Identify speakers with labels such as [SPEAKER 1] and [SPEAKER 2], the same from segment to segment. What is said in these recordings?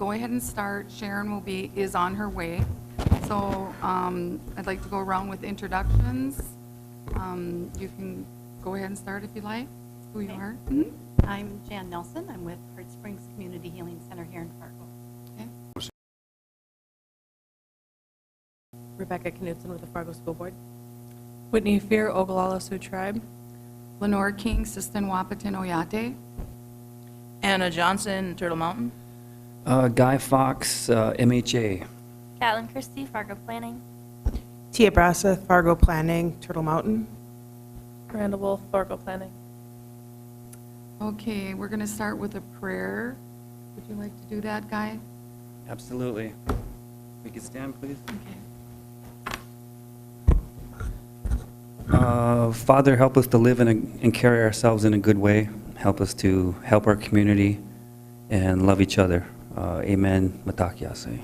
[SPEAKER 1] go ahead and start. Sharon is on her way. So I'd like to go around with introductions. You can go ahead and start if you like, who you are. Mm-hmm.
[SPEAKER 2] I'm Jan Nelson. I'm with Heart Springs Community Healing Center here in Fargo.
[SPEAKER 1] Okay.
[SPEAKER 3] Rebecca Knudsen with the Fargo School Board.
[SPEAKER 4] Whitney Fear, Oglala Sioux Tribe.
[SPEAKER 1] Lenore King, Sistan Wapatin Oyate.
[SPEAKER 4] Anna Johnson, Turtle Mountain.
[SPEAKER 5] Guy Fox, MHA.
[SPEAKER 6] Catlin Christie, Fargo Planning.
[SPEAKER 7] Tia Brassa, Fargo Planning, Turtle Mountain.
[SPEAKER 4] Miranda Wolf, Fargo Planning.
[SPEAKER 1] Okay, we're going to start with a prayer. Would you like to do that, Guy?
[SPEAKER 5] Absolutely. We can stand, please.
[SPEAKER 1] Okay.
[SPEAKER 5] Father, help us to live and carry ourselves in a good way. Help us to help our community and love each other. Amen. Matakyase.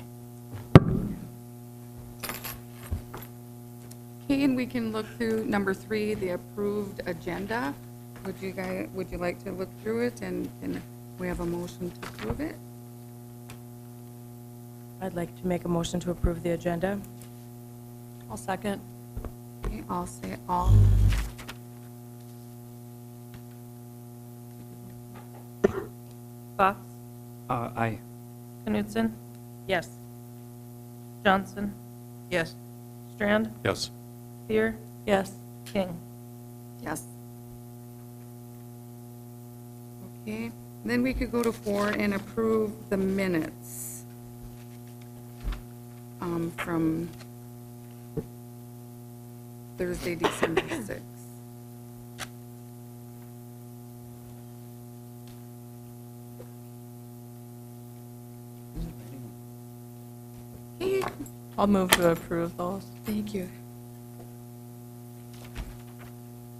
[SPEAKER 1] Okay, and we can look through number 3, the approved agenda. Would you like to look through it and we have a motion to approve it?
[SPEAKER 3] I'd like to make a motion to approve the agenda.
[SPEAKER 4] I'll second.
[SPEAKER 1] Okay, I'll say all.
[SPEAKER 4] Fox,
[SPEAKER 5] Aye.
[SPEAKER 4] Knudsen,
[SPEAKER 3] Yes.
[SPEAKER 4] Johnson,
[SPEAKER 7] Yes.
[SPEAKER 4] Strand,
[SPEAKER 8] Yes.
[SPEAKER 4] Fear,
[SPEAKER 3] Yes.
[SPEAKER 4] King.
[SPEAKER 1] Yes. Okay, then we could go to 4 and approve the minutes from Thursday, December 6th. Okay,
[SPEAKER 4] I'll move to approve those.
[SPEAKER 1] thank you.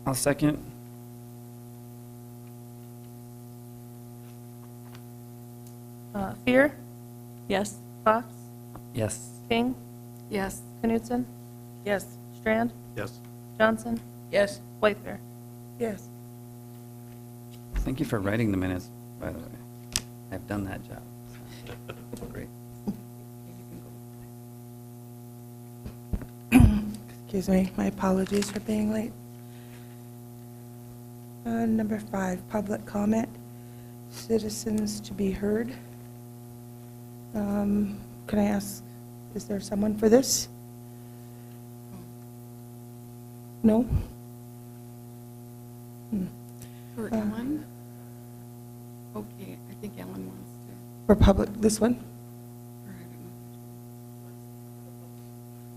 [SPEAKER 5] I'll second.
[SPEAKER 4] Fear,
[SPEAKER 3] Yes.
[SPEAKER 4] Fox,
[SPEAKER 5] Yes.
[SPEAKER 4] King,
[SPEAKER 1] Yes,
[SPEAKER 4] Knudsen,
[SPEAKER 3] Yes.
[SPEAKER 4] Strand,
[SPEAKER 8] Yes.
[SPEAKER 4] Johnson,
[SPEAKER 7] Yes.
[SPEAKER 4] Whitefair.
[SPEAKER 7] Yes.
[SPEAKER 5] Thank you for writing the minutes, by the way. I've done that job. Great.
[SPEAKER 7] Excuse me, my apologies for being late. Number 5, public comment. Citizens to be heard. Can I ask, is there someone for this? No?
[SPEAKER 1] for Ellen? Okay, I think Ellen wants to.
[SPEAKER 7] For public, this one?
[SPEAKER 1] Or I don't know.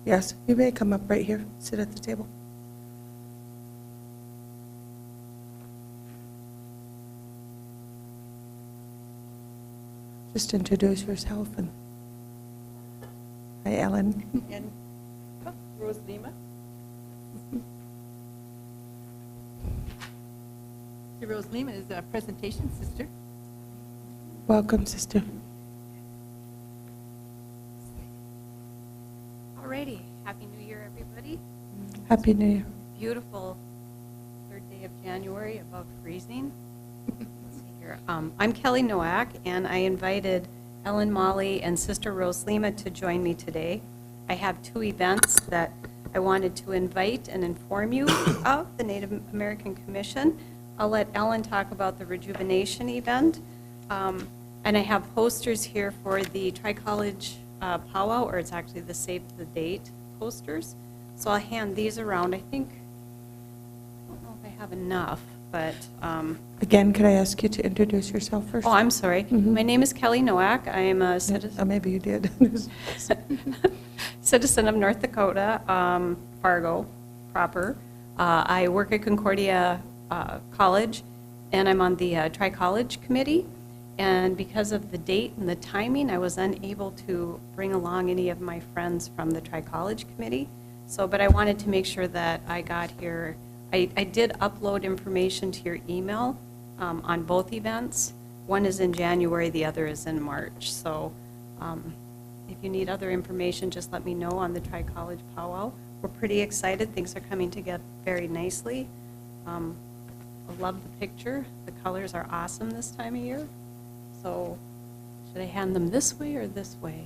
[SPEAKER 7] Yes, you may come up right here, sit at the table. Just introduce yourself and, hi Ellen.
[SPEAKER 9] And Rose Lima. Rose Lima is a presentation sister.
[SPEAKER 7] Welcome, sister.
[SPEAKER 2] Alrighty, Happy New Year, everybody.
[SPEAKER 7] Happy New Year.
[SPEAKER 2] Beautiful third day of January, above freezing. Let's see here. I'm Kelly Nowak, and I invited Ellen Molly and Sister Rose Lima to join me today. I have 2 events that I wanted to invite and inform you of, the Native American Commission. I'll let Ellen talk about the rejuvenation event. And I have posters here for the Tri-College Powwow, or it's actually the Save the Date posters. So I'll hand these around. I think, I don't know if I have enough, but,
[SPEAKER 7] Again, could I ask you to introduce yourself first?
[SPEAKER 2] oh, I'm sorry. My name is Kelly Nowak. I am a citizen.
[SPEAKER 7] Oh, maybe you did.
[SPEAKER 2] Citizen of North Dakota, Fargo proper. I work at Concordia College, and I'm on the Tri-College Committee. And because of the date and the timing, I was unable to bring along any of my friends from the Tri-College Committee. So, but I wanted to make sure that I got here. I did upload information to your email on both events. One is in January, the other is in March. So if you need other information, just let me know on the Tri-College Powwow. We're pretty excited. Things are coming together very nicely. I love the picture. The colors are awesome this time of year. So Should I hand them this way or this way?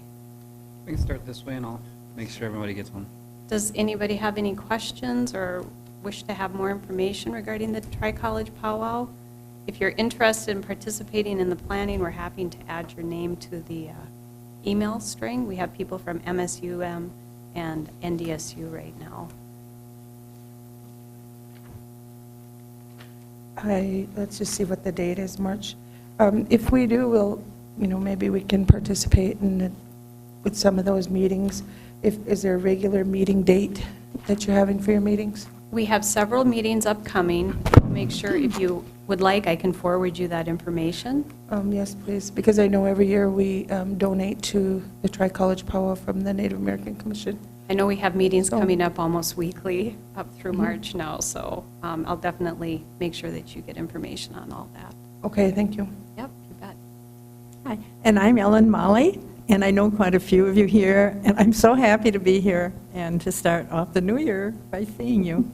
[SPEAKER 5] We can start this way and I'll make sure everybody gets one.
[SPEAKER 2] Does anybody have any questions or wish to have more information regarding the Tri-College Powwow? If you're interested in participating in the planning, we're happy to add your name to the email string. We have people from MSUM and NDSU right now.
[SPEAKER 7] Let's just see what the date is, March. If we do, we'll, maybe we can participate with some of those meetings. Is there a regular meeting date that you're having for your meetings?
[SPEAKER 2] We have several meetings upcoming. Make sure if you would like, I can forward you that information.
[SPEAKER 7] Yes, please, because I know every year we donate to the Tri-College Powwow from the Native American Commission.
[SPEAKER 2] I know we have meetings
[SPEAKER 7] So-
[SPEAKER 2] coming up almost weekly up through March now, so I'll definitely make sure that you get information on all that.
[SPEAKER 7] Okay, thank you.
[SPEAKER 2] Yep, you bet.
[SPEAKER 9] Hi, and I'm Ellen Molly, and I know quite a few of you here, and I'm so happy to be here and to start off the new year by seeing you.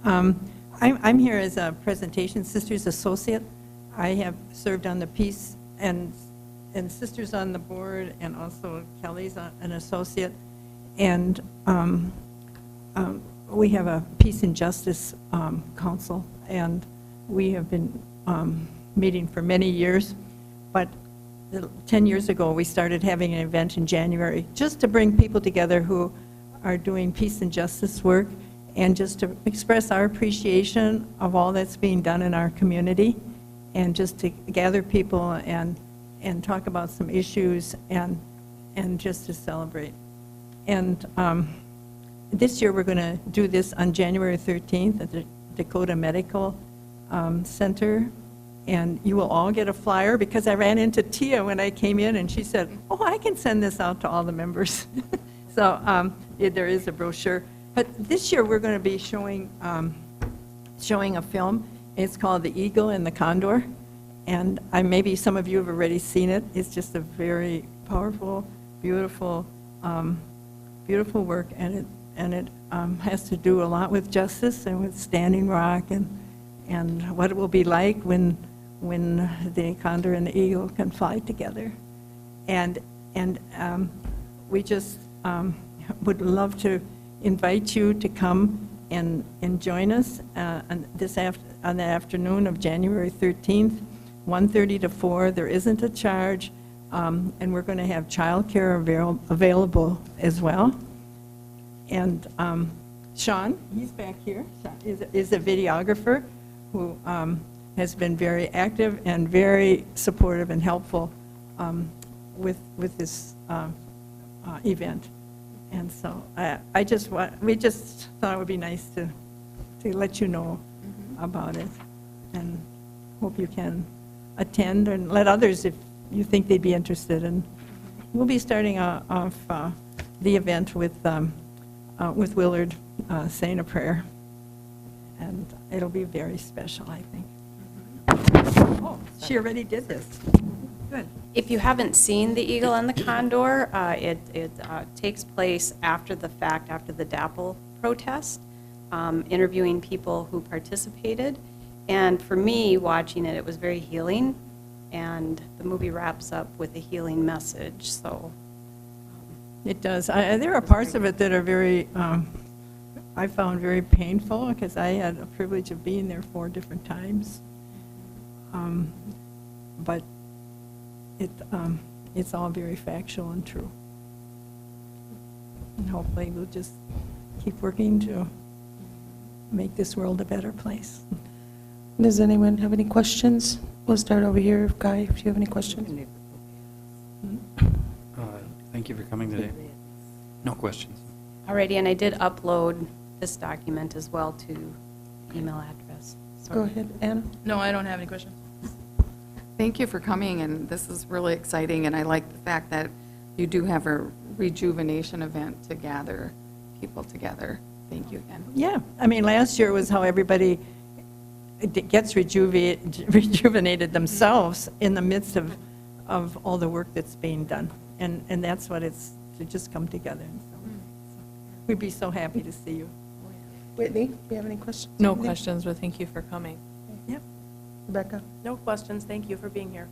[SPEAKER 9] I'm here as a Presentation Sisters Associate. I have served on the Peace and Sisters on the board, and also Kelly's an associate. And we have a Peace and Justice Council, and we have been meeting for many years. But 10 years ago, we started having an event in January just to bring people together who are doing peace and justice work, and just to express our appreciation of all that's being done in our community, and just to gather people and talk about some issues and just to celebrate. And this year, we're going to do this on January 13th at the Dakota Medical Center. And you will all get a flyer, because I ran into Tia when I came in, and she said, oh, I can send this out to all the members. So yeah, there is a brochure. But this year, we're going to be showing a film. It's called The Eagle and the Condor. And maybe some of you have already seen it. It's just a very powerful, beautiful beautiful work, and it has to do a lot with justice and with Standing Rock and what it will be like when the condor and the eagle can fly together. And we just would love to invite you to come and join us on the afternoon of January 13th, 1:30 to 4. There isn't a charge. And we're going to have childcare available as well. And Sean, he's back here, is a videographer who has been very active and very supportive and helpful with this event. And so we just thought it would be nice to let you know about it, and hope you can attend and let others, if you think they'd be interested. And we'll be starting off the event with Willard saying a prayer, and it'll be very special, I think. Oh, she already did this. Good.
[SPEAKER 2] If you haven't seen The Eagle and the Condor, it takes place after the fact, after the DAPL protest, interviewing people who participated. And for me, watching it, it was very healing. And the movie wraps up with a healing message, so.
[SPEAKER 9] It does. There are parts of it that are very, I found very painful, because I had a privilege of being there 4 different times. But it's all very factual and true. And hopefully we'll just keep working to make this world a better place.
[SPEAKER 7] Does anyone have any questions? We'll start over here. Guy, if you have any questions.
[SPEAKER 5] Thank you for coming today. No questions.
[SPEAKER 2] Alrighty, and I did upload this document as well to email address.
[SPEAKER 7] Go ahead, Anna.
[SPEAKER 4] No, I don't have any questions.
[SPEAKER 1] Thank you for coming, and this is really exciting, and I like the fact that you do have a rejuvenation event to gather people together. Thank you again.
[SPEAKER 9] Yeah, I mean, last year was how everybody gets rejuvenated themselves in the midst of all the work that's being done. And that's what it's, to just come together. And so we'd be so happy to see you.
[SPEAKER 7] Whitney, do you have any questions?
[SPEAKER 4] No questions, but thank you for coming.
[SPEAKER 9] Yep.
[SPEAKER 7] Rebecca?
[SPEAKER 3] No questions. Thank you for being here.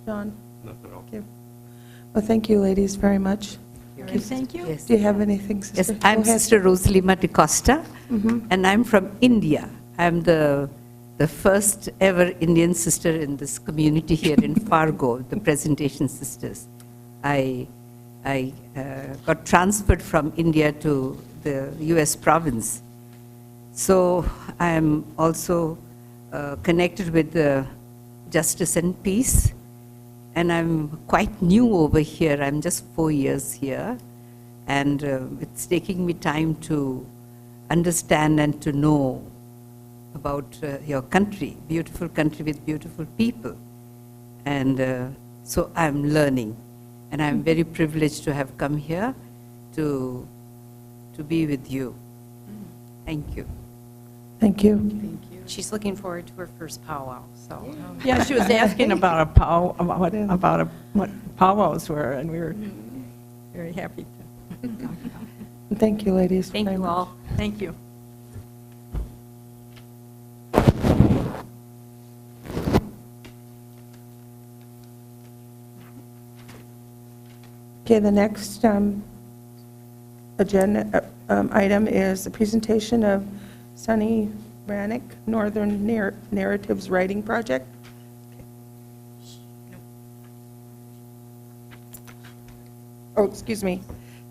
[SPEAKER 7] John?
[SPEAKER 5] Nothing at all.
[SPEAKER 7] Okay. Well, thank you, ladies, very much.
[SPEAKER 9] Thank you.
[SPEAKER 8] Yes.
[SPEAKER 7] Do you have anything, sister?
[SPEAKER 8] Yes, I'm
[SPEAKER 7] Go ahead.
[SPEAKER 8] Sister Rosalima de Costa,
[SPEAKER 7] Mhm.
[SPEAKER 8] and I'm from India. I'm the first ever Indian sister in this community here in Fargo, the Presentation Sisters. I got transferred from India to the US province. So I'm also connected with the Justice and Peace, and I'm quite new over here. I'm just 4 years here, and it's taking me time to understand and to know about your country, beautiful country with beautiful people. And so I'm learning, and I'm very privileged to have come here to be with you. Thank you.
[SPEAKER 7] Thank you.
[SPEAKER 2] She's looking forward to her first powwow, so.
[SPEAKER 9] Yeah, she was asking about what powwows were, and we were very happy to talk about it.
[SPEAKER 7] Thank you, ladies.
[SPEAKER 2] Thank
[SPEAKER 7] very
[SPEAKER 2] you
[SPEAKER 7] much.
[SPEAKER 2] all.
[SPEAKER 9] Thank you.
[SPEAKER 7] Okay, the next agenda item is the presentation of Sunny Brannick, Northern Narratives Writing Project. Oh, excuse me.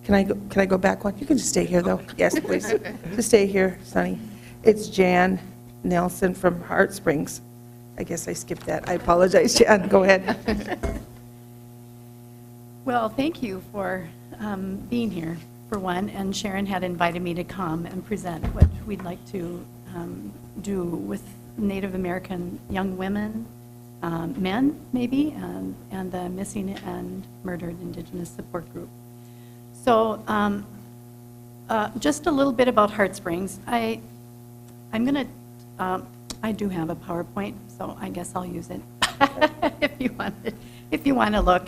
[SPEAKER 7] Can I go back one? You can just stay here, though. Yes, please. Just stay here, Sunny. It's Jan Nelson from Heart Springs. I guess I skipped that. I apologize, Jan. Go ahead.
[SPEAKER 10] Well, thank you for being here, for one, and Sharon had invited me to come and present what we'd like to do with Native American young women, men maybe, and the missing and murdered Indigenous support group. So just a little bit about Heart Springs. I do have a PowerPoint, so I guess I'll use it if you want to look.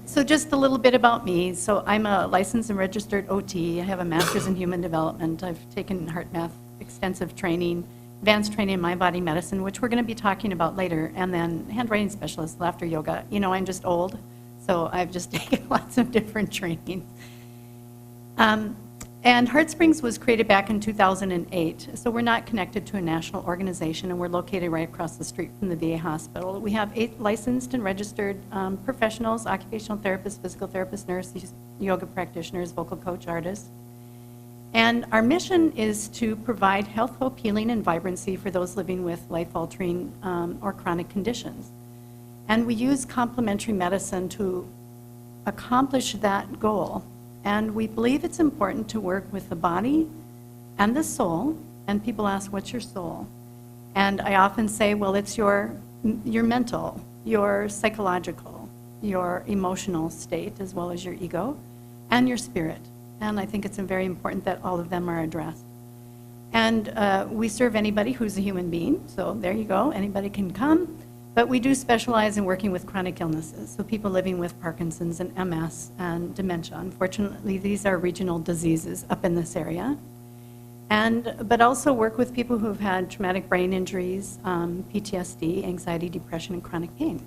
[SPEAKER 10] So just a little bit about me. So I'm a licensed and registered OT. I have a master's in human development. I've taken heart math, extensive training, advanced training in mind body medicine, which we're going to be talking about later, and then handwriting specialist, laughter yoga. You know, I'm just old, so I've just taken lots of different training. And Heart Springs was created back in 2008, so we're not connected to a national organization, and we're located right across the street from the VA hospital. We have 8 licensed and registered professionals, occupational therapists, physical therapists, nurses, yoga practitioners, vocal coach, artists. And our mission is to provide health, hope, healing, and vibrancy for those living with life-altering or chronic conditions. And we use complementary medicine to accomplish that goal. And we believe it's important to work with the body and the soul. And people ask, what's your soul? And I often say, well, it's your mental, your psychological, your emotional state, as well as your ego, and your spirit. And I think it's very important that all of them are addressed. And we serve anybody who's a human being. So there you go. Anybody can come. But we do specialize in working with chronic illnesses, so people living with Parkinson's and MS and dementia. Unfortunately, these are regional diseases up in this area. But also work with people who have had traumatic brain injuries, PTSD, anxiety, depression, and chronic pain.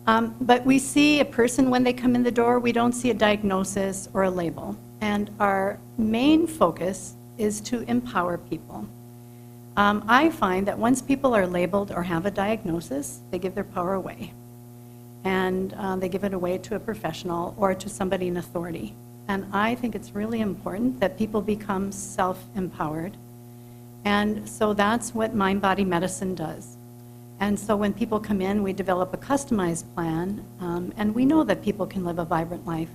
[SPEAKER 10] But we see a person when they come in the door. We don't see a diagnosis or a label. And our main focus is to empower people. I find that once people are labeled or have a diagnosis, they give their power away. And they give it away to a professional or to somebody in authority. And I think it's really important that people become self-empowered. And so that's what mind-body medicine does. And so when people come in, we develop a customized plan, and we know that people can live a vibrant life.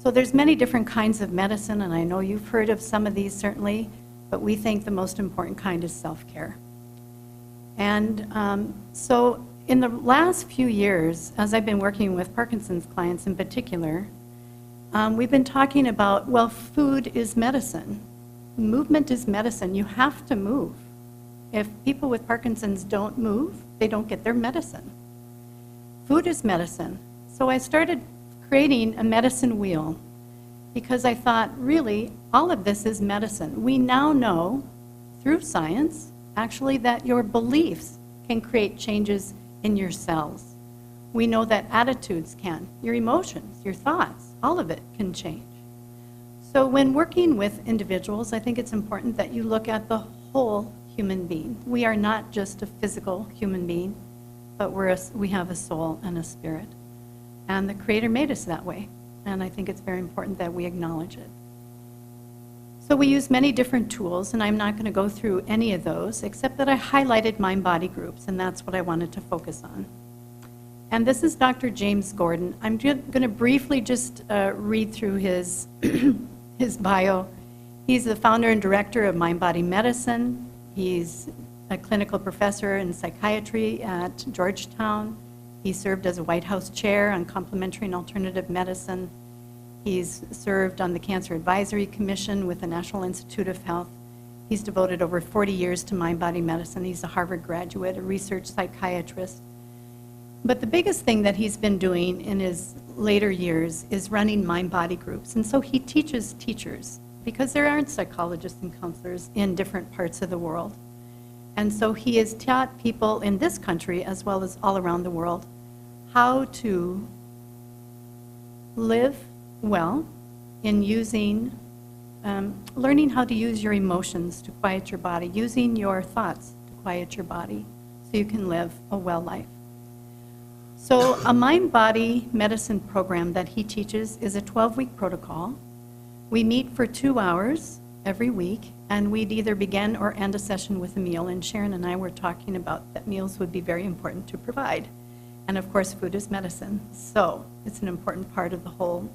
[SPEAKER 10] So there's many different kinds of medicine, and I know you've heard of some of these certainly, but we think the most important kind is self-care. And so in the last few years, as I've been working with Parkinson's clients in particular, we've been talking about, well, food is medicine. Movement is medicine. You have to move. If people with Parkinson's don't move, they don't get their medicine. Food is medicine. So I started creating a medicine wheel because I thought, really, all of this is medicine. We now know, through science, actually, that your beliefs can create changes in your cells. We know that attitudes can, your emotions, your thoughts, all of it can change. So when working with individuals, I think it's important that you look at the whole human being. We are not just a physical human being, but we have a soul and a spirit. And the Creator made us that way. And I think it's very important that we acknowledge it. So we use many different tools, and I'm not going to go through any of those, except that I highlighted mind-body groups, and that's what I wanted to focus on. And this is Dr. James Gordon. I'm going to briefly just read through his, his bio. He's the founder and director of Mind-Body Medicine. He's a clinical professor in psychiatry at Georgetown. He served as a White House chair on complementary and alternative medicine. He's served on the Cancer Advisory Commission with the National Institute of Health. He's devoted over 40 years to mind-body medicine. He's a Harvard graduate, a research psychiatrist. But the biggest thing that he's been doing in his later years is running mind-body groups. And so he teaches teachers, because there aren't psychologists and counselors in different parts of the world. And so he has taught people in this country, as well as all around the world, how to live well in using, learning how to use your emotions to quiet your body, using your thoughts to quiet your body so you can live a well life. So a mind-body medicine program that he teaches is a 12-week protocol. We meet for 2 hours every week, and we'd either begin or end a session with a meal, and Sharon and I were talking about that meals would be very important to provide. And of course, food is medicine, so it's an important part of the whole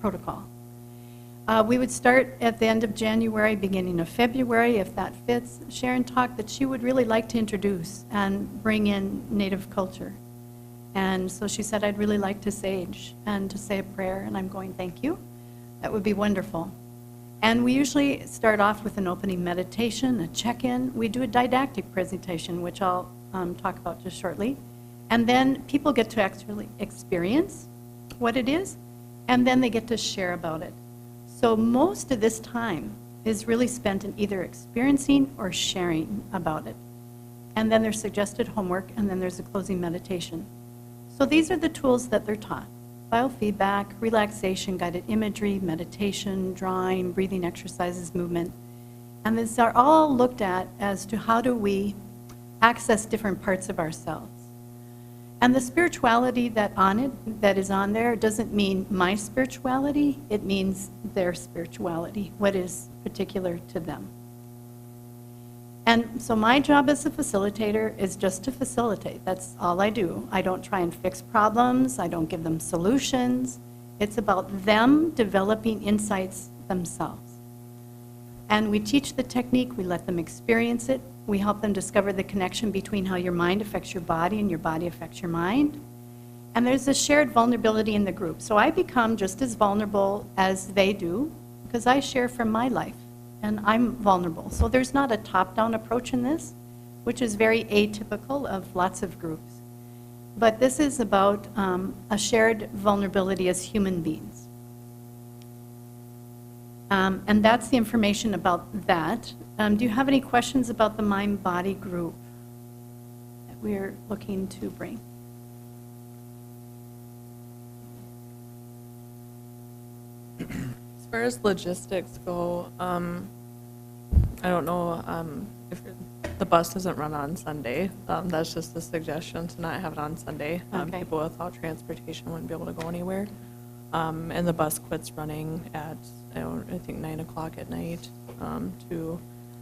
[SPEAKER 10] protocol. We would start at the end of January, beginning of February, if that fits. Sharon talked that she would really like to introduce and bring in Native culture. And so she said, I'd really like to sage and to say a prayer, and I'm going, thank you. That would be wonderful. And we usually start off with an opening meditation, a check-in. We do a didactic presentation, which I'll talk about just shortly. And then people get to actually experience what it is, and then they get to share about it. So most of this time is really spent in either experiencing or sharing about it. And then there's suggested homework, and then there's a closing meditation. So these are the tools that they're taught: biofeedback, relaxation, guided imagery, meditation, drawing, breathing exercises, movement. And these are all looked at as to how do we access different parts of ourselves. And the spirituality that is on there doesn't mean my spirituality, it means their spirituality, what is particular to them. And so my job as a facilitator is just to facilitate. That's all I do. I don't try and fix problems, I don't give them solutions. It's about them developing insights themselves. And we teach the technique, we let them experience it. We help them discover the connection between how your mind affects your body and your body affects your mind. And there's a shared vulnerability in the group. So I become just as vulnerable as they do because I share from my life and I'm vulnerable. So there's not a top-down approach in this, which is very atypical of lots of groups. But this is about a shared vulnerability as human beings. And that's the information about that. Do you have any questions about the mind-body group that we're looking to bring?
[SPEAKER 4] As far as logistics go, I don't know if the bus doesn't run on Sunday. That's just a suggestion to not have it on Sunday.
[SPEAKER 10] Okay.
[SPEAKER 4] People without transportation wouldn't be able to go anywhere. And the bus quits running at, I think, 9 o'clock at night.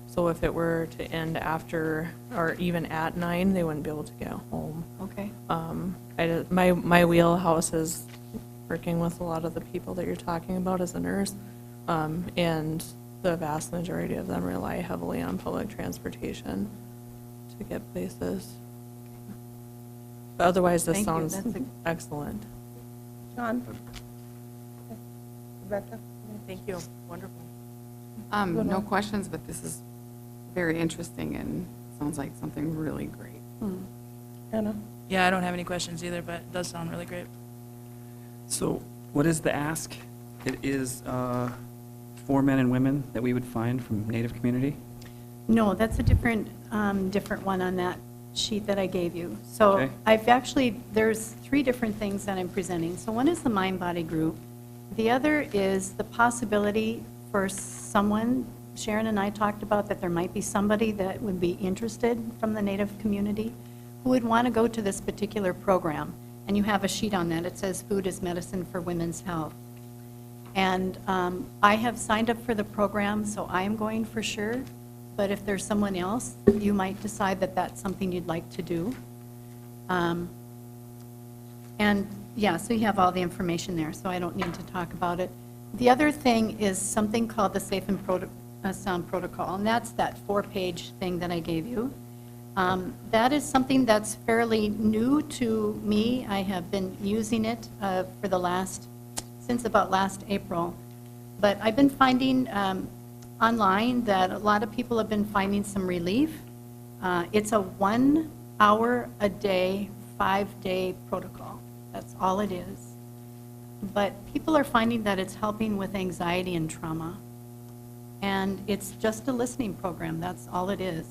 [SPEAKER 4] So if it were to end after or even at 9, they wouldn't be able to get home.
[SPEAKER 10] Okay.
[SPEAKER 4] My wheelhouse is working with a lot of the people that you're talking about as a nurse, and the vast majority of them rely heavily on public transportation to get places. But otherwise, this
[SPEAKER 10] Thank you.
[SPEAKER 4] sounds
[SPEAKER 10] That's
[SPEAKER 4] excellent.
[SPEAKER 7] John? Rebecca?
[SPEAKER 4] Thank you. Wonderful.
[SPEAKER 1] No questions, but this is very interesting and sounds like something really great.
[SPEAKER 7] Anna?
[SPEAKER 3] Yeah, I don't have any questions either, but it does sound really great.
[SPEAKER 5] So what is the ask? It is 4 men and women that we would find from Native community?
[SPEAKER 10] No, that's a different one on that sheet that I gave you. So
[SPEAKER 5] Okay.
[SPEAKER 10] I've actually, there's 3 different things that I'm presenting. So one is the mind-body group. The other is the possibility for someone, Sharon and I talked about that there might be somebody that would be interested from the Native community who would want to go to this particular program. And you have a sheet on that. It says Food is Medicine for Women's Health. And I have signed up for the program, so I am going for sure. But if there's someone else, you might decide that that's something you'd like to do. And yeah, so you have all the information there, so I don't need to talk about it. The other thing is something called the Safe and Sound Protocol, and that's that 4-page thing that I gave you. That is something that's fairly new to me. I have been using it since about last April. But I've been finding online that a lot of people have been finding some relief. It's a 1 hour a day, 5-day protocol. That's all it is. But people are finding that it's helping with anxiety and trauma. And it's just a listening program. That's all it is.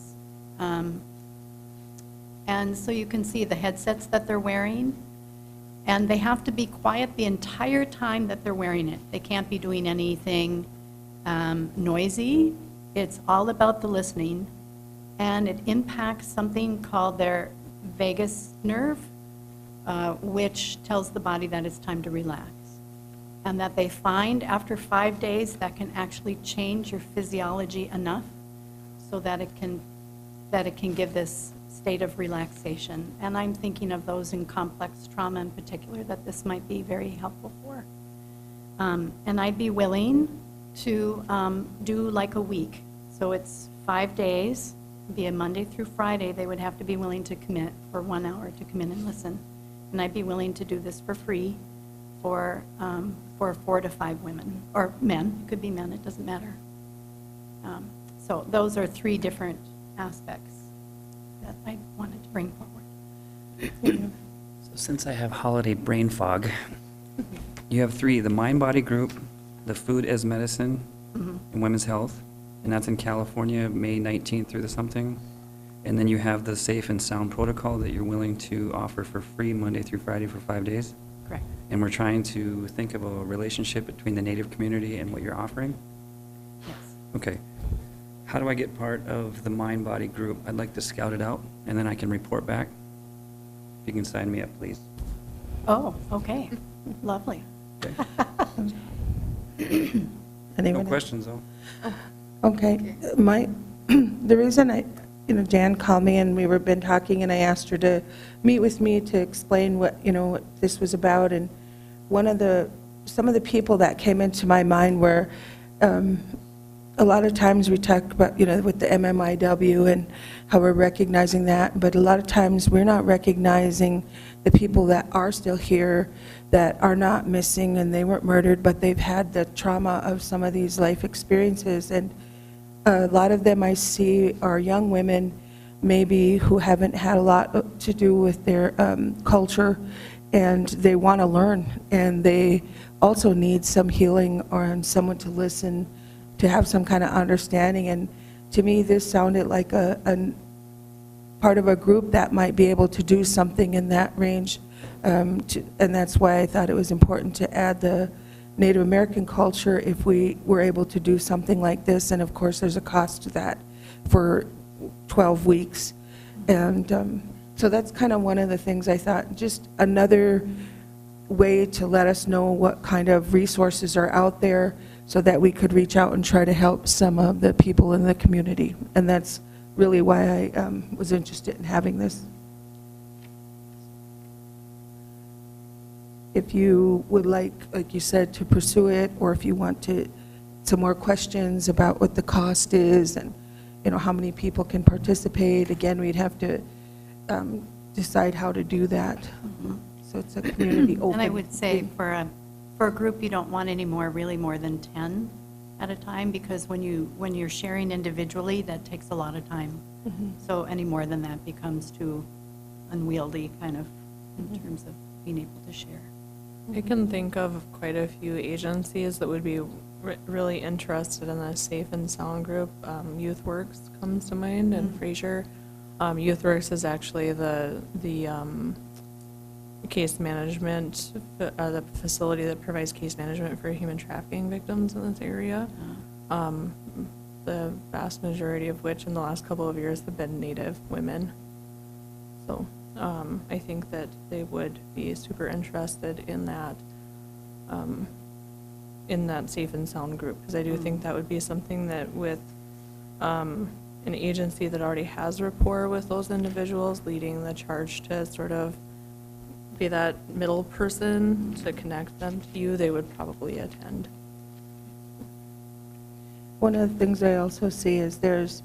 [SPEAKER 10] And so you can see the headsets that they're wearing. And they have to be quiet the entire time that they're wearing it. They can't be doing anything noisy. It's all about the listening. And it impacts something called their vagus nerve, which tells the body that it's time to relax. And that they find after 5 days that can actually change your physiology enough so that it can give this state of relaxation. And I'm thinking of those in complex trauma in particular that this might be very helpful for. And I'd be willing to do like a week. So it's 5 days, be a Monday through Friday. They would have to be willing to commit for 1 hour to come in and listen. And I'd be willing to do this for free for 4 to 5 women, or men. It could be men, it doesn't matter. So those are 3 different aspects that I wanted to bring forward.
[SPEAKER 5] So since I have holiday brain fog, you have 3, the mind-body group, the Food as Medicine, and Women's Health, and that's in California, May 19th through the something. And then you have the Safe and Sound Protocol that you're willing to offer for free Monday through Friday for 5 days.
[SPEAKER 10] Correct.
[SPEAKER 5] And we're trying to think of a relationship between the Native community and what you're offering?
[SPEAKER 10] Yes.
[SPEAKER 5] Okay. How do I get part of the mind-body group? I'd like to scout it out, and then I can report back. If you can sign me up, please.
[SPEAKER 10] Oh, okay. Lovely.
[SPEAKER 5] Okay.
[SPEAKER 7] Anyone
[SPEAKER 5] No
[SPEAKER 7] else?
[SPEAKER 5] questions, though.
[SPEAKER 7] Okay, the reason Jan called me and we've been talking and I asked her to meet with me to explain what this was about, and some of the people that came into my mind were, a lot of times we talk about, with the MMIW and how we're recognizing that, but a lot of times we're not recognizing the people that are still here, that are not missing and they weren't murdered, but they've had the trauma of some of these life experiences. And a lot of them I see are young women, maybe who haven't had a lot to do with their culture, and they want to learn, and they also need some healing or someone to listen, to have some kind of understanding. And to me, this sounded like a part of a group that might be able to do something in that range. And that's why I thought it was important to add the Native American culture if we were able to do something like this. And of course, there's a cost to that for 12 weeks. And so that's kind of one of the things I thought, just another way to let us know what kind of resources are out there so that we could reach out and try to help some of the people in the community. And that's really why I was interested in having this. If you would like you said, to pursue it, or if you want some more questions about what the cost is and how many people can participate, again, we'd have to decide how to do that. So it's a community open.
[SPEAKER 10] And I would say for a group, you don't want really more than 10 at a time, because when you're sharing individually, that takes a lot of time. So any more than that becomes too unwieldy, kind of, in terms of being able to share.
[SPEAKER 4] I can think of quite a few agencies that would be really interested in the Safe and Sound group. Youth Works comes to mind, and Fraser. YouthWorks is actually the case management, the facility that provides case management for human trafficking victims in this area. The vast majority of which in the last couple of years have been Native women. So I think that they would be super interested in that safe and sound group, because I do think that would be something that with an agency that already has rapport with those individuals leading the charge to sort of be that middle person to connect them to you, they would probably attend.
[SPEAKER 7] One of the things I also see is there's,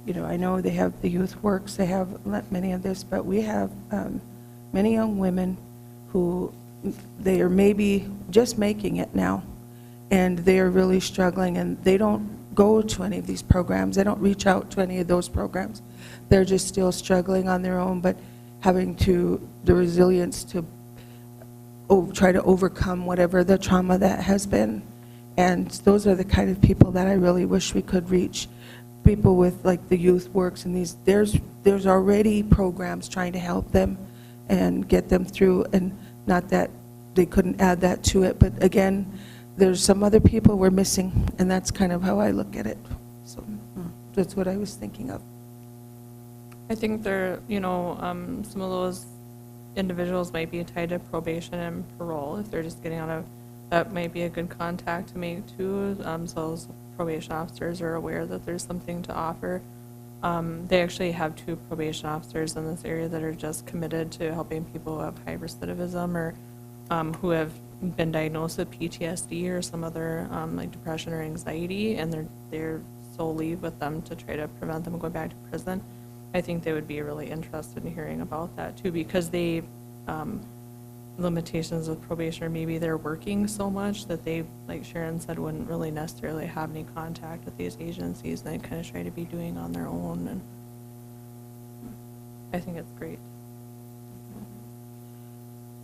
[SPEAKER 7] I know they have the Youth Works, they have many of this, but we have many young women who they are maybe just making it now, and they are really struggling, and they don't go to any of these programs. They don't reach out to any of those programs. They're just still struggling on their own, but having the resilience to try to overcome whatever the trauma that has been. And those are the kind of people that I really wish we could reach. People with like the Youth Works and these, there's already programs trying to help them and get them through, and not that they couldn't add that to it, but again, there's some other people we're missing, and that's kind of how I look at it. So that's what I was thinking of.
[SPEAKER 4] I think some of those individuals might be tied to probation and parole if they're just getting out of. That might be a good contact to make too, so those probation officers are aware that there's something to offer. They actually have 2 probation officers in this area that are just committed to helping people who have high recidivism or who have been diagnosed with PTSD or some other like depression or anxiety, and they're solely with them to try to prevent them going back to prison. I think they would be really interested in hearing about that too, because they limitations with probation, or maybe they're working so much that they, like Sharon said, wouldn't really necessarily have any contact with these agencies, and they kind of try to be doing on their own, and I think it's great.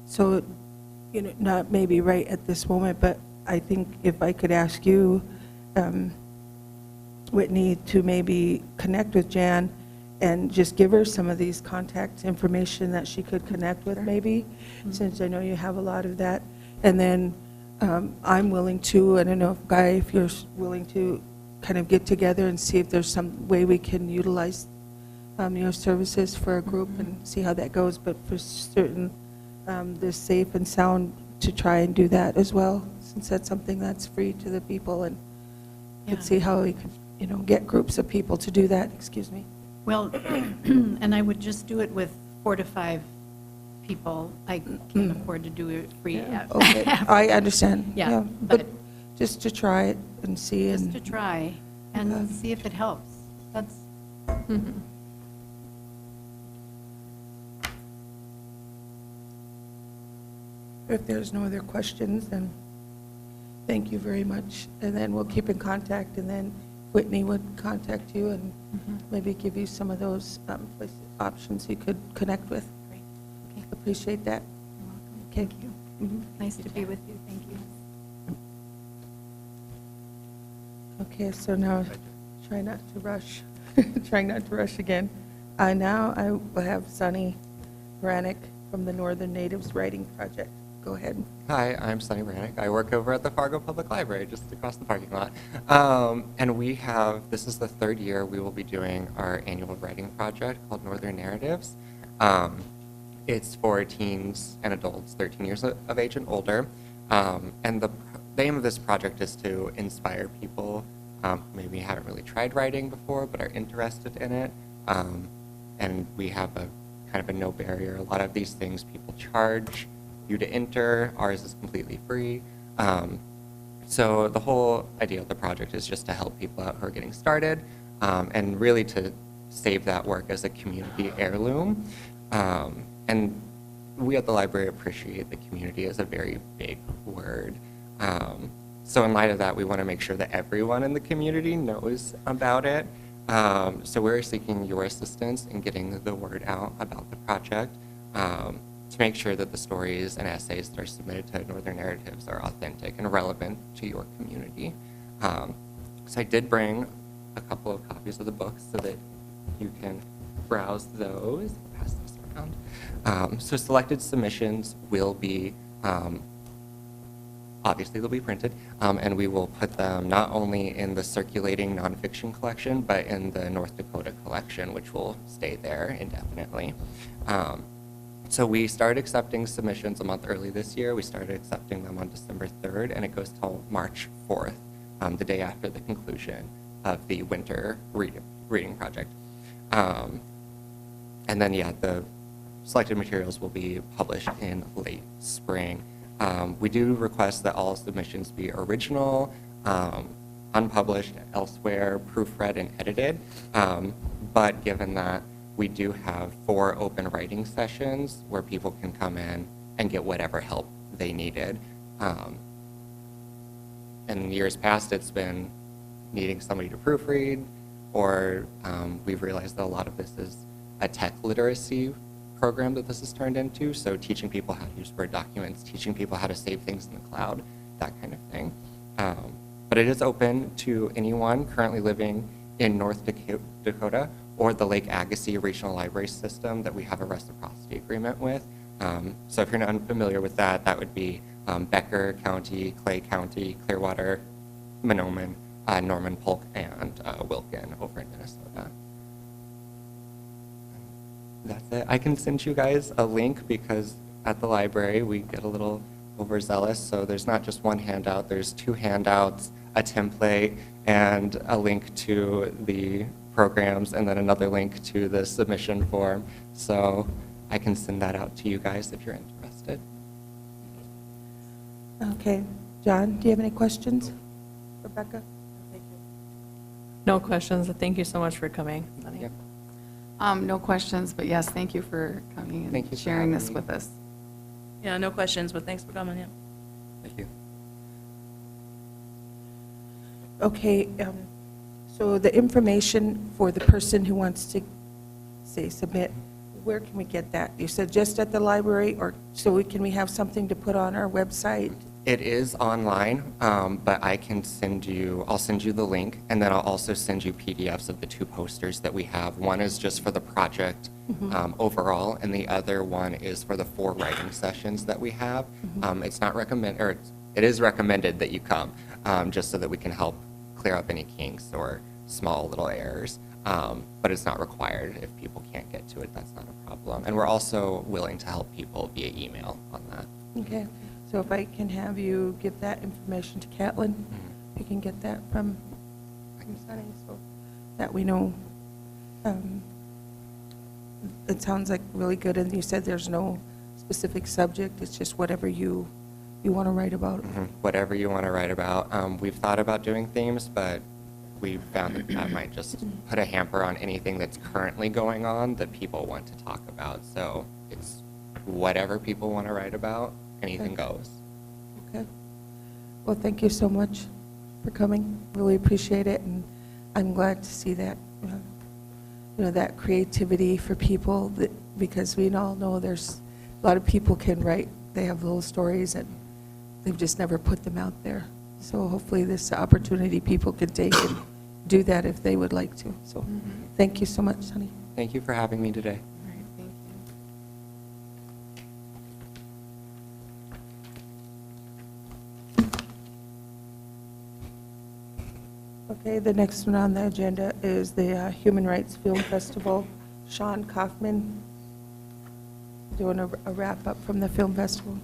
[SPEAKER 7] So, not maybe right at this moment, but I think if I could ask you, Whitney, to maybe connect with Jan and just give her some of these contact information that she could connect with maybe, since I know you have a lot of that. And then I'm willing to, I don't know, Guy, if you're willing to kind of get together and see if there's some way we can utilize your services for a group and see how that goes. But for certain, the safe and sound, to try and do that as well, since that's something that's free to the people, and could see how we could, get groups of people to do that. Excuse me.
[SPEAKER 10] Well, and I would just do it with 4 to 5 people. I can't afford to do it free.
[SPEAKER 7] Okay, I understand.
[SPEAKER 10] Yeah,
[SPEAKER 7] but just to try it and see.
[SPEAKER 10] Just to try and see if it helps. That's.
[SPEAKER 7] If there's no other questions, then thank you very much. And then we'll keep in contact, and then Whitney would contact you and maybe give you some of those options you could connect with.
[SPEAKER 10] Great. Okay.
[SPEAKER 7] Appreciate that.
[SPEAKER 10] You're welcome.
[SPEAKER 7] Okay.
[SPEAKER 10] Thank you. Nice to be with you. Thank you.
[SPEAKER 7] Okay, so now try not to rush. Trying not to rush again. Now I will have Sunny Branick from the Northern Natives Writing Project. Go ahead.
[SPEAKER 11] Hi, I'm Sunny Branick. I work over at the Fargo Public Library, just across the parking lot. And this is the 3rd year we will be doing our annual writing project called Northern Narratives. It's for teens and adults 13 years of age and older. And the aim of this project is to inspire people who maybe haven't really tried writing before but are interested in it. And we have a kind of a no barrier. A lot of these things people charge you to enter. Ours is completely free. So the whole idea of the project is just to help people out who are getting started, and really to save that work as a community heirloom. And we at the library appreciate the community as a very big word. So in light of that, we want to make sure that everyone in the community knows about it. So we're seeking your assistance in getting the word out about the project, to make sure that the stories and essays that are submitted to Northern Narratives are authentic and relevant to your community. So I did bring a couple of copies of the book so that you can browse those. Pass this around. So selected submissions will be, obviously they'll be printed, and we will put them not only in the circulating nonfiction collection, but in the North Dakota collection, which will stay there indefinitely. So we started accepting submissions a month early this year. We started accepting them on December 3rd, and it goes till March 4th, the day after the conclusion of the winter reading project. And then, yeah, the selected materials will be published in late spring. We do request that all submissions be original, unpublished elsewhere, proofread, and edited. But given that we do have 4 open writing sessions where people can come in and get whatever help they needed. In years past, it's been needing somebody to proofread, or we've realized that a lot of this is a tech literacy program that this has turned into, so teaching people how to use Word documents, teaching people how to save things in the cloud, that kind of thing. But it is open to anyone currently living in North Dakota or the Lake Agassiz Regional Library System that we have a reciprocity agreement with. So if you're not unfamiliar with that, that would be Becker County, Clay County, Clearwater, Mahnomen, Norman, Polk, and Wilkin over in Minnesota. That's it. I can send you guys a link because at the library we get a little overzealous, so there's not just one handout, there's 2 handouts, a template, and a link to the programs, and then another link to the submission form. So I can send that out to you guys if you're interested.
[SPEAKER 7] Okay. John, do you have any questions? Rebecca?
[SPEAKER 4] No questions, but thank you so much for coming, Sunny.
[SPEAKER 11] Yep.
[SPEAKER 1] No questions, but yes, thank you for coming
[SPEAKER 11] Thank you
[SPEAKER 1] and
[SPEAKER 11] for
[SPEAKER 1] sharing
[SPEAKER 11] having
[SPEAKER 1] this
[SPEAKER 11] me.
[SPEAKER 1] with us.
[SPEAKER 3] Yeah, no questions, but thanks for coming, yeah.
[SPEAKER 5] Thank you.
[SPEAKER 7] Okay, so the information for the person who wants to, say, submit, where can we get that? You said just at the library, or can we have something to put on our website?
[SPEAKER 11] It is online, but I'll send you the link, and then I'll also send you PDFs of the 2 posters that we have. One is just for the project overall, and the other one is for the 4 writing sessions that we have. It's not recommended, or it is recommended that you come, just so that we can help clear up any kinks or small little errors. But it's not required. If people can't get to it, that's not a problem. And we're also willing to help people via email on that.
[SPEAKER 7] Okay, so if I can have you give that information to Catlin, you can get that from Sunny, so that we know. It sounds like really good, and you said there's no specific subject, it's just whatever you want to write about.
[SPEAKER 11] Whatever you want to write about. We've thought about doing themes, but we found that might just put a hamper on anything that's currently going on that people want to talk about. So it's whatever people want to write about, anything goes.
[SPEAKER 7] Okay. Well, thank you so much for coming. Really appreciate it, and I'm glad to see that, that creativity for people, because we all know there's a lot of people can write. They have little stories, and they've just never put them out there. So hopefully this opportunity people can take and do that if they would like to. So thank you so much, Sunny.
[SPEAKER 11] Thank you for having me today.
[SPEAKER 1] All right, thank you.
[SPEAKER 7] Okay, the next one on the agenda is the Human Rights Film Festival. Sean Kaufman doing a wrap-up from the film festival.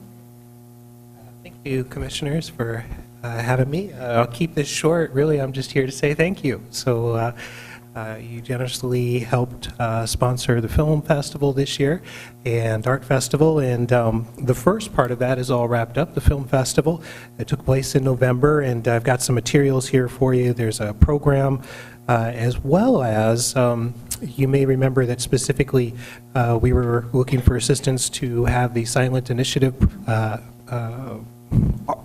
[SPEAKER 12] Thank you, commissioners, for having me. I'll keep this short. Really, I'm just here to say thank you. So you generously helped sponsor the film festival this year and art festival, and the first part of that is all wrapped up, the film festival. It took place in November, and I've got some materials here for you. There's a program as well as you may remember that specifically we were looking for assistance to have the Silent Initiative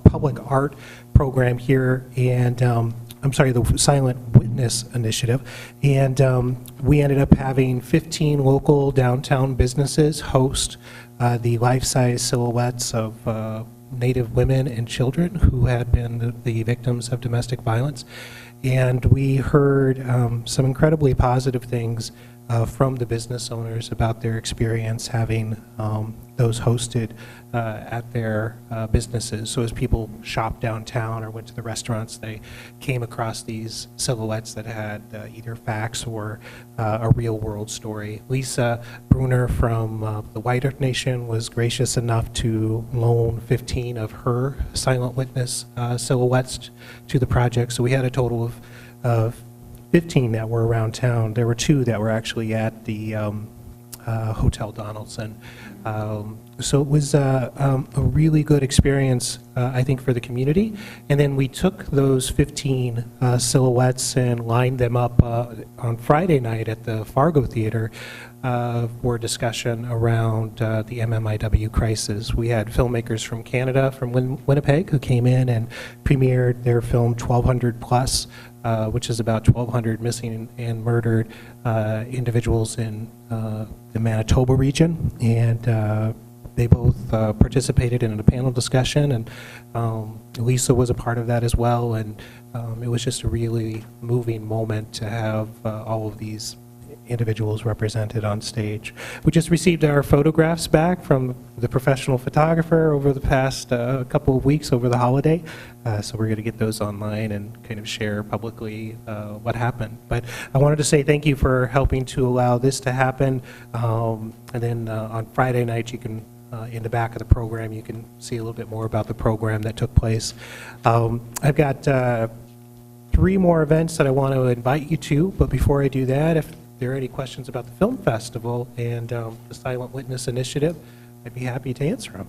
[SPEAKER 12] public art program here, and I'm sorry, the Silent Witness Initiative, and we ended up having 15 local downtown businesses host the life-size silhouettes of Native women and children who had been the victims of domestic violence. And we heard some incredibly positive things from the business owners about their experience having those hosted at their businesses. So as people shopped downtown or went to the restaurants, they came across these silhouettes that had either facts or a real-world story. Lisa Bruner from the White Earth Nation was gracious enough to loan 15 of her silent witness silhouettes to the project. So we had a total of 15 that were around town. There were 2 that were actually at the Hotel Donaldson. So it was a really good experience, I think, for the community. And then we took those 15 silhouettes and lined them up on Friday night at the Fargo Theater for discussion around the MMIW crisis. We had filmmakers from Canada, from Winnipeg, who came in and premiered their film 1200 Plus, which is about 1,200 missing and murdered individuals in the Manitoba region. And they both participated in a panel discussion, and Lisa was a part of that as well. And it was just a really moving moment to have all of these individuals represented on stage. We just received our photographs back from the professional photographer over the past couple of weeks over the holiday. So we're going to get those online and kind of share publicly what happened. But I wanted to say thank you for helping to allow this to happen. And then on Friday night, you can, in the back of the program, you can see a little bit more about the program that took place. I've got 3 more events that I want to invite you to, but before I do that, if there are any questions about the film festival and the Silent Witness Initiative, I'd be happy to answer them.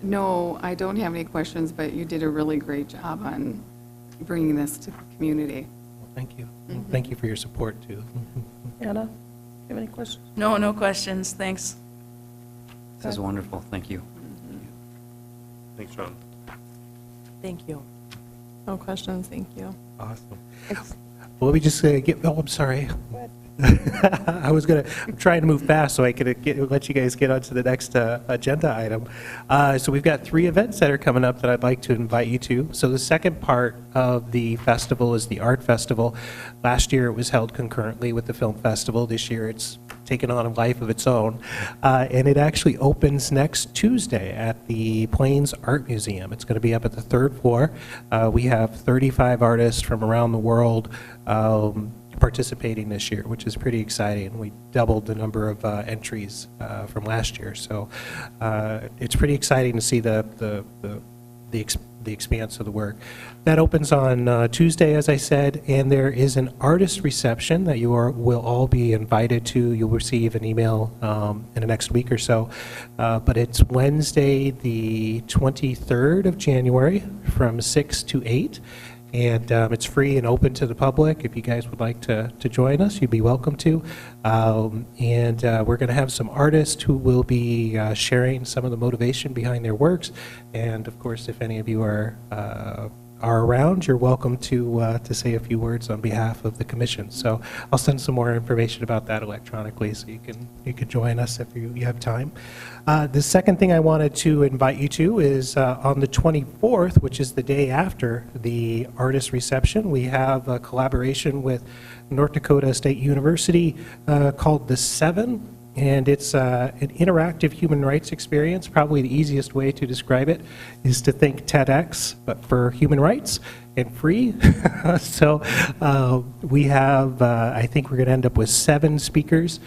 [SPEAKER 1] No, I don't have any questions, but you did a really great job on bringing this to the community.
[SPEAKER 12] Well, thank you. Thank you for your support, too.
[SPEAKER 7] Anna, do you have any questions?
[SPEAKER 3] No, no questions, thanks.
[SPEAKER 5] This is wonderful, thank you.
[SPEAKER 13] Thanks, Ron.
[SPEAKER 4] Thank you. No questions, thank you.
[SPEAKER 12] Awesome. Well, let me just get, oh, I'm sorry. I'm trying to move fast so I could let you guys get on to the next agenda item. So we've got 3 events that are coming up that I'd like to invite you to. So the second part of the festival is the art festival. Last year it was held concurrently with the film festival. This year it's taken on a life of its own. And it actually opens next Tuesday at the Plains Art Museum. It's going to be up at the 3rd floor. We have 35 artists from around the world participating this year, which is pretty exciting. We doubled the number of entries from last year. So it's pretty exciting to see the expanse of the work. That opens on Tuesday, as I said, and there is an artist reception that you will all be invited to. You'll receive an email in the next week or so. But it's Wednesday, the 23rd of January from 6 to 8. And it's free and open to the public. If you guys would like to join us, you'd be welcome to. And we're going to have some artists who will be sharing some of the motivation behind their works. And of course, if any of you are around, you're welcome to say a few words on behalf of the commission. So I'll send some more information about that electronically, so you can join us if you have time. The second thing I wanted to invite you to is on the 24th, which is the day after the artist reception, we have a collaboration with North Dakota State University called The 7. And it's an interactive human rights experience. Probably the easiest way to describe it is to think TEDx, but for human rights and free. So we have, I think we're going to end up with 7 speakers,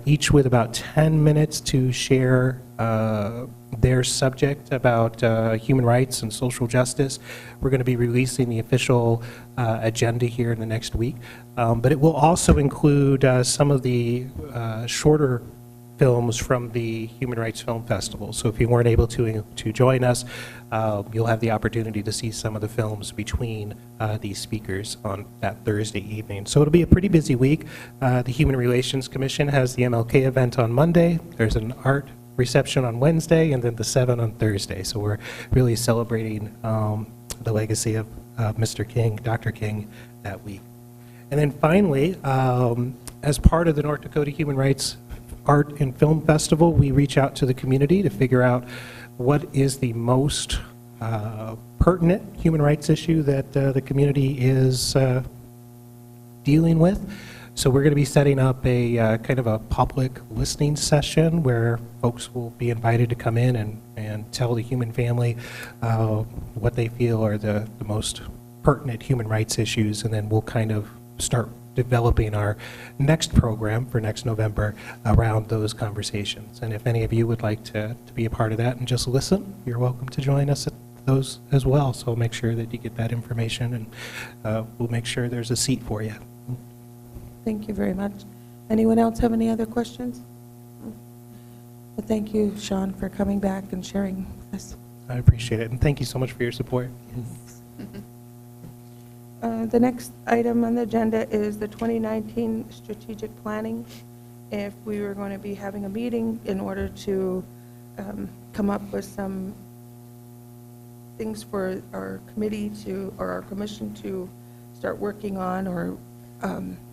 [SPEAKER 12] each with about 10 minutes to share their subject about human rights and social justice. We're going to be releasing the official agenda here in the next week. But it will also include some of the shorter films from the Human Rights Film Festival. So if you weren't able to join us, you'll have the opportunity to see some of the films between these speakers on that Thursday evening. So it'll be a pretty busy week. The Human Relations Commission has the MLK event on Monday. There's an art reception on Wednesday, and then the 7 on Thursday. So we're really celebrating the legacy of Mr. King, Dr. King, that week. And then finally, as part of the North Dakota Human Rights Art and Film Festival, we reach out to the community to figure out what is the most pertinent human rights issue that the community is dealing with. So we're going to be setting up a kind of a public listening session where folks will be invited to come in and tell the human family what they feel are the most pertinent human rights issues, and then we'll kind of start developing our next program for next November around those conversations. And if any of you would like to be a part of that and just listen, you're welcome to join us at those as well. So we'll make sure that you get that information, and we'll make sure there's a seat for you.
[SPEAKER 7] Thank you very much. Anyone else have any other questions? Well, thank you, Sean, for coming back and sharing this.
[SPEAKER 12] I appreciate it, and thank you so much for your support.
[SPEAKER 7] The next item on the agenda is the 2019 strategic planning. If we were going to be having a meeting in order to come up with some things for our committee to, or our commission to start working on, or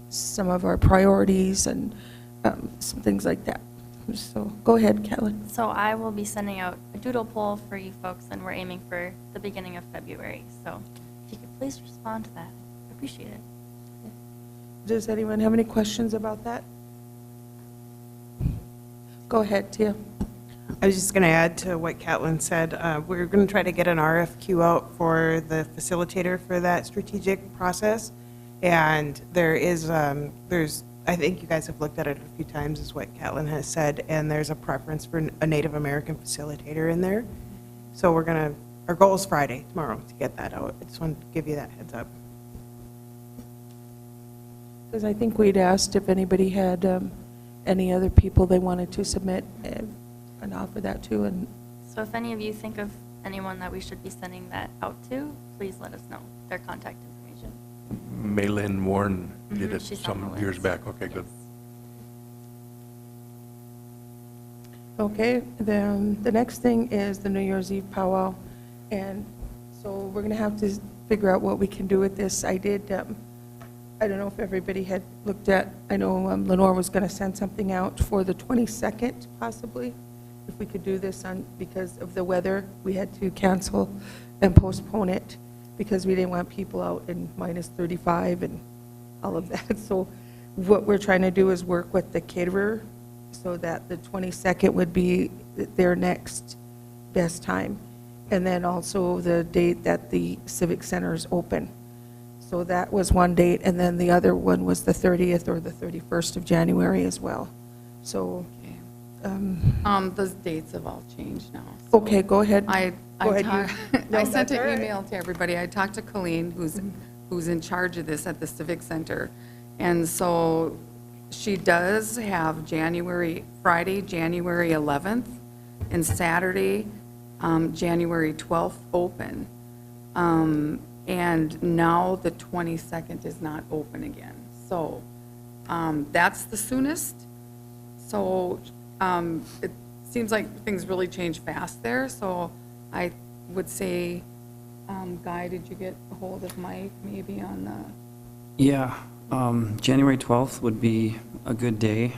[SPEAKER 7] some of our priorities and some things like that. So go ahead, Caitlin.
[SPEAKER 6] So I will be sending out a doodle poll for you folks, and we're aiming for the beginning of February. So if you could please respond to that, I appreciate it.
[SPEAKER 7] Does anyone have any questions about that? Go ahead, Tia.
[SPEAKER 14] I was just going to add to what Caitlin said. We're going to try to get an RFQ out for the facilitator for that strategic process. And there is, I think you guys have looked at it a few times, is what Caitlin has said, and there's a preference for a Native American facilitator in there. So our goal is Friday, tomorrow, to get that out. I just wanted to give you that heads up.
[SPEAKER 7] Because I think we'd asked if anybody had any other people they wanted to submit and offer that to. And
[SPEAKER 6] So if any of you think of anyone that we should be sending that out to, please let us know their contact information.
[SPEAKER 13] Maylin Warren did it
[SPEAKER 6] She's on
[SPEAKER 13] some
[SPEAKER 6] the
[SPEAKER 13] years
[SPEAKER 6] list.
[SPEAKER 13] back. Okay, good.
[SPEAKER 7] okay, then the next thing is the New Year's Eve powwow. And so we're going to have to figure out what we can do with this. I did, I don't know if everybody had looked at, I know Lenore was going to send something out for the 22nd, possibly, if we could do this on, because of the weather, we had to cancel and postpone it because we didn't want people out in minus 35 and all of that. So what we're trying to do is work with the caterer so that the 22nd would be their next best time. And then also the date that the Civic Center is open. So that was one date, and then the other one was the 30th or the 31st of January as well. So,
[SPEAKER 1] Those dates have all changed now. So
[SPEAKER 7] okay, go ahead.
[SPEAKER 1] I
[SPEAKER 7] Go ahead,
[SPEAKER 1] I
[SPEAKER 7] No,
[SPEAKER 1] sent
[SPEAKER 7] that's all
[SPEAKER 1] an
[SPEAKER 7] right.
[SPEAKER 1] email to everybody. I talked to Colleen, who's in charge of this at the Civic Center. And so she does have Friday, January 11th, and Saturday, January 12th open. And now the 22nd is not open again. So that's the soonest. So it seems like things really change fast there. So I would say, Guy, did you get a hold of Mike maybe on the?
[SPEAKER 5] Yeah, January 12th would be a good day.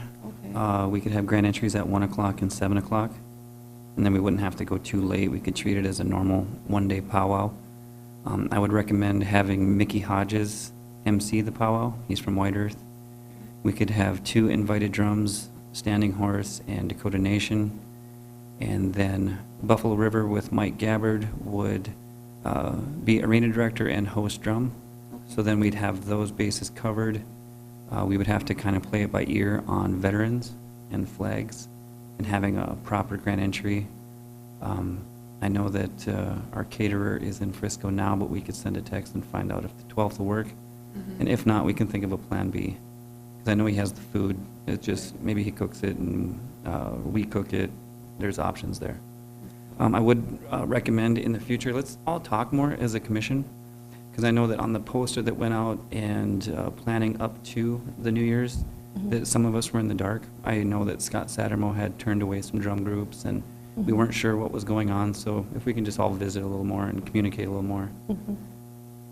[SPEAKER 1] Okay.
[SPEAKER 5] We could have grand entries at 1 o'clock and 7 o'clock, and then we wouldn't have to go too late. We could treat it as a normal one-day powwow. I would recommend having Mickey Hodges MC the powwow. He's from White Earth. We could have 2 invited drums, Standing Horse and Dakota Nation. And then Buffalo River with Mike Gabbard would be arena director and host drum. So then we'd have those bases covered. We would have to kind of play it by ear on veterans and flags and having a proper grand entry. I know that our caterer is in Frisco now, but we could send a text and find out if the 12th will work. And if not, we can think of a plan B. Because I know he has the food. It's just maybe he cooks it and we cook it. There's options there. I would recommend in the future, let's all talk more as a commission. Because I know that on the poster that went out and planning up to the New Year's, that some of us were in the dark. I know that Scott Sattermo had turned away some drum groups and we weren't sure what was going on, so if we can just all visit a little more and communicate a little more.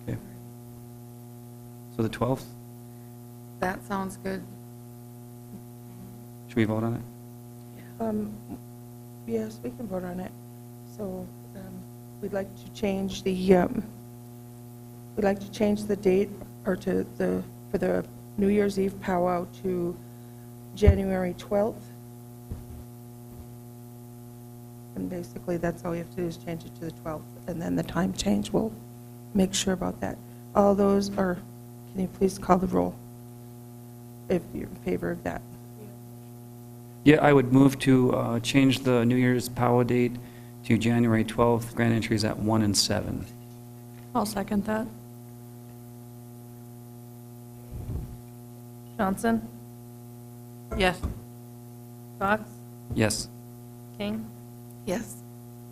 [SPEAKER 5] Okay. So the 12th,
[SPEAKER 1] That sounds good.
[SPEAKER 5] should we vote on it?
[SPEAKER 7] Yes, we can vote on it. So we'd like to change the date, or to the for the New Year's Eve powwow to January 12th. And basically, that's all you have to do is change it to the 12th, and then the time change, we'll make sure about that. All those are, can you please call the roll if you're in favor of that?
[SPEAKER 5] Yeah, I would move to change the New Year's powwow date to January 12th, grand entries at 1 and 7.
[SPEAKER 4] I'll second that.
[SPEAKER 3] Johnson?
[SPEAKER 4] Yes.
[SPEAKER 3] Fox?
[SPEAKER 5] Yes.
[SPEAKER 3] King?
[SPEAKER 1] Yes.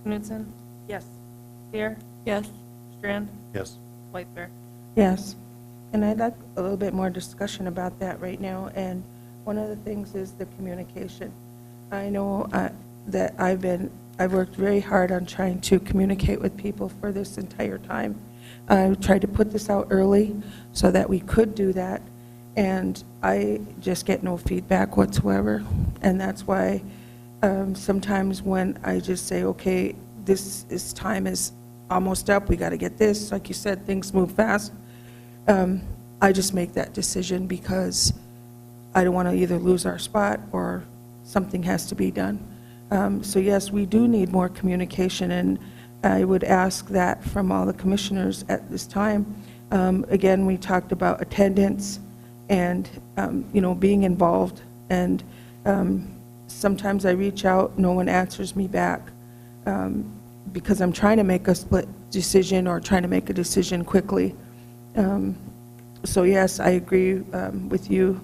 [SPEAKER 3] Knutson?
[SPEAKER 9] Yes.
[SPEAKER 3] Spear?
[SPEAKER 4] Yes.
[SPEAKER 3] Strand?
[SPEAKER 13] Yes.
[SPEAKER 3] White Bear?
[SPEAKER 7] Yes, and I'd like a little bit more discussion about that right now, and one of the things is the communication. I know that I've worked very hard on trying to communicate with people for this entire time. I tried to put this out early so that we could do that, and I just get no feedback whatsoever, and that's why sometimes when I just say, okay, this time is almost up, we got to get this, like you said, things move fast, I just make that decision because I don't want to either lose our spot or something has to be done. So yes, we do need more communication, and I would ask that from all the commissioners at this time. Again, we talked about attendance and, being involved, and sometimes I reach out, no one answers me back because I'm trying to make a split decision or trying to make a decision quickly. So yes, I agree with you,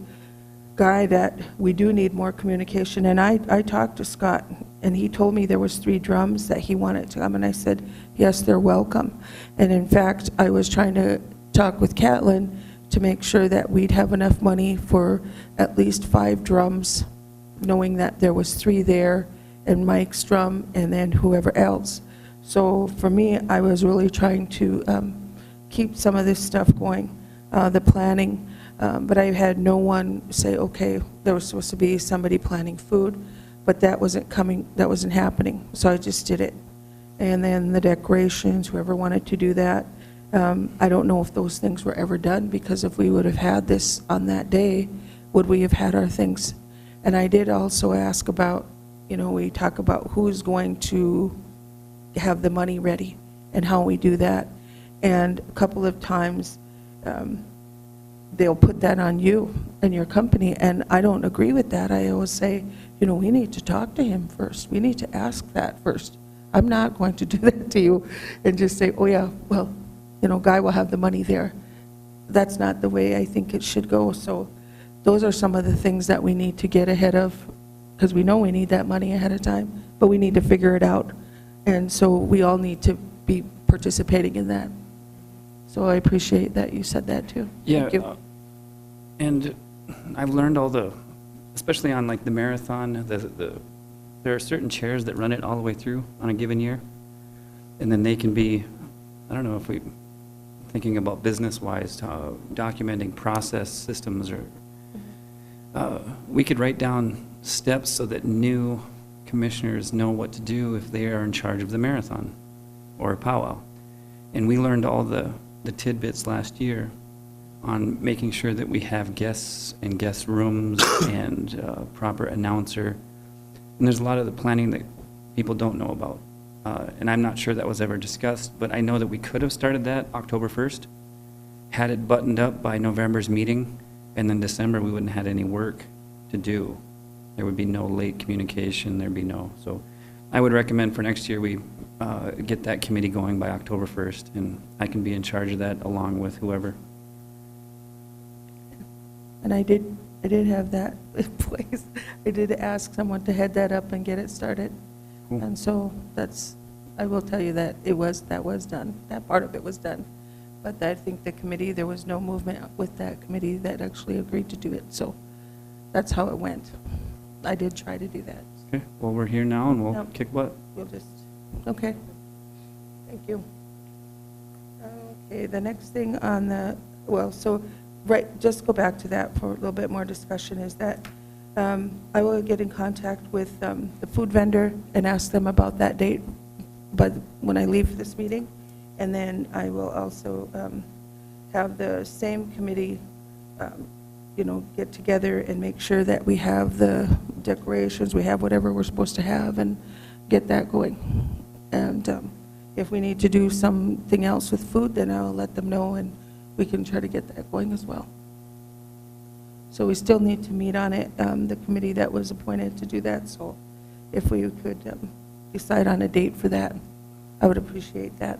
[SPEAKER 7] Guy, that we do need more communication. And I talked to Scott, and he told me there was 3 drums that he wanted to come, and I said, yes, they're welcome. And in fact, I was trying to talk with Catlin to make sure that we'd have enough money for at least 5 drums, knowing that there was 3 there, and Mike's drum, and then whoever else. So for me, I was really trying to keep some of this stuff going, the planning, but I had no one say, okay, there was supposed to be somebody planning food, but that wasn't happening, so I just did it. And then the decorations, whoever wanted to do that, I don't know if those things were ever done, because if we would have had this on that day, would we have had our things? And I did also ask about, we talk about who's going to have the money ready and how we do that. And a couple of times, they'll put that on you and your company, and I don't agree with that. I always say, we need to talk to him first. We need to ask that first. I'm not going to do that to you and just say, oh yeah, well, Guy will have the money there. That's not the way I think it should go. So those are some of the things that we need to get ahead of, because we know we need that money ahead of time, but we need to figure it out. And so we all need to be participating in that. So I appreciate that you said that too.
[SPEAKER 5] Yeah,
[SPEAKER 7] Thank you.
[SPEAKER 5] and I've learned especially on like the marathon, there are certain chairs that run it all the way through on a given year, and then they can be, I don't know if we thinking about business-wise, documenting process systems, or we could write down steps so that new commissioners know what to do if they are in charge of the marathon or a powwow. And we learned all the tidbits last year on making sure that we have guests and guest rooms and proper announcer. And there's a lot of the planning that people don't know about. And I'm not sure that was ever discussed, but I know that we could have started that October 1st, had it buttoned up by November's meeting, and then December we wouldn't have had any work to do. There would be no late communication, there'd be no. So I would recommend for next year we get that committee going by October 1st, and I can be in charge of that along with whoever.
[SPEAKER 7] And I did have that in place. I did ask someone to head that up and get it started.
[SPEAKER 5] Cool.
[SPEAKER 7] And so I will tell you that that was done. That part of it was done. But I think the committee, there was no movement with that committee that actually agreed to do it. So that's how it went. I did try to do that.
[SPEAKER 5] Okay, well, we're here now, and we'll
[SPEAKER 7] Yep.
[SPEAKER 5] kick butt.
[SPEAKER 7] Okay. Thank you. Okay, the next thing on just go back to that for a little bit more discussion, is that I will get in contact with the food vendor and ask them about that date, but when I leave this meeting, and then I will also have the same committee get together and make sure that we have the decorations, we have whatever we're supposed to have, and get that going. And if we need to do something else with food, then I'll let them know, and we can try to get that going as well. So we still need to meet on it, the committee that was appointed to do that, so if we could decide on a date for that, I would appreciate that.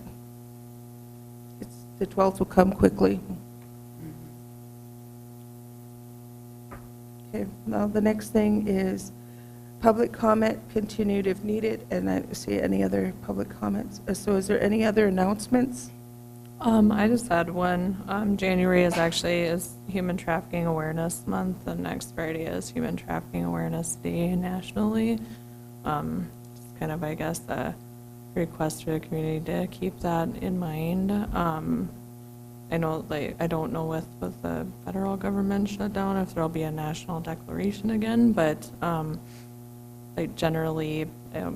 [SPEAKER 7] The 12th will come quickly. Okay, now the next thing is public comment continued if needed, and I don't see any other public comments. So is there any other announcements?
[SPEAKER 4] I just had one. January is Human Trafficking Awareness Month, and next Friday is Human Trafficking Awareness Day nationally. Just kind of, I guess, a request for the community to keep that in mind. I know, I don't know with the federal government shutdown if there'll be a national declaration again, but generally,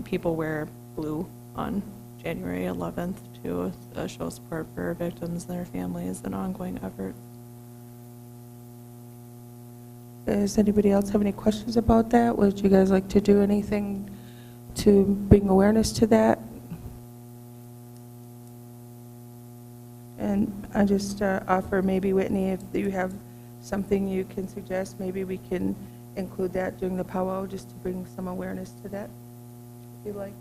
[SPEAKER 4] people wear blue on January 11th to show support for victims and their families and ongoing efforts.
[SPEAKER 7] Does anybody else have any questions about that? Would you guys like to do anything to bring awareness to that? And I just offer maybe, Whitney, if you have something you can suggest, maybe we can include that during the powwow just to bring some awareness to that. If you like,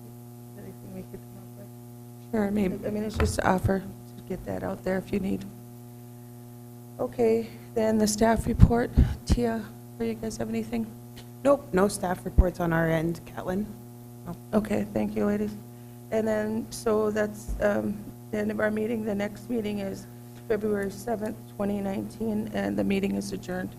[SPEAKER 7] anything we could come up with.
[SPEAKER 4] Sure, maybe.
[SPEAKER 7] I mean, it's just to offer to get that out there if you need. Okay, then the staff report. Tia, do you guys have anything?
[SPEAKER 14] Nope, no staff reports on our end. Catlin? No.
[SPEAKER 7] Okay, thank you, ladies. And then, so that's the end of our meeting. The next meeting is February 7th, 2019, and the meeting is adjourned.